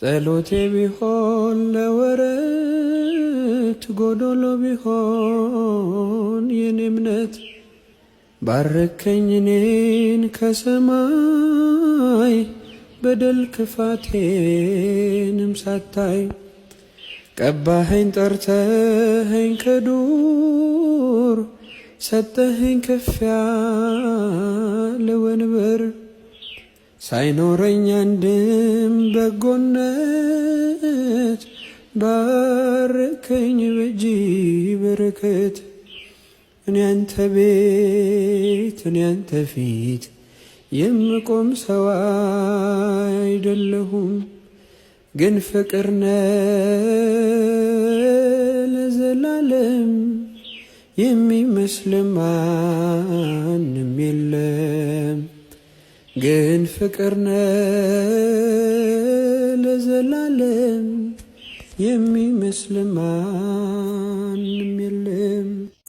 ጸሎቴ ቢሆን ለወረት ጎዶሎ ቢሆን የኔ እምነት ባረከኝ እኔን ከሰማይ በደል ክፋቴንም ሳታይ ቀባኸኝ ጠርተኸኝ ከዱር ሰጠኸኝ ከፍ ያለ ወንበር ሳይኖረኝ አንድም በጎነት ባረከኝ በእጅ በረከት። እኔ አንተ ቤት እኔ አንተ ፊት የምቆም ሰው አይደለሁም፣ ግን ፍቅር ነህ ለዘላለም የሚመስል ማንም የለም። ግን ፍቅር ነህ ለዘላለም የሚመስል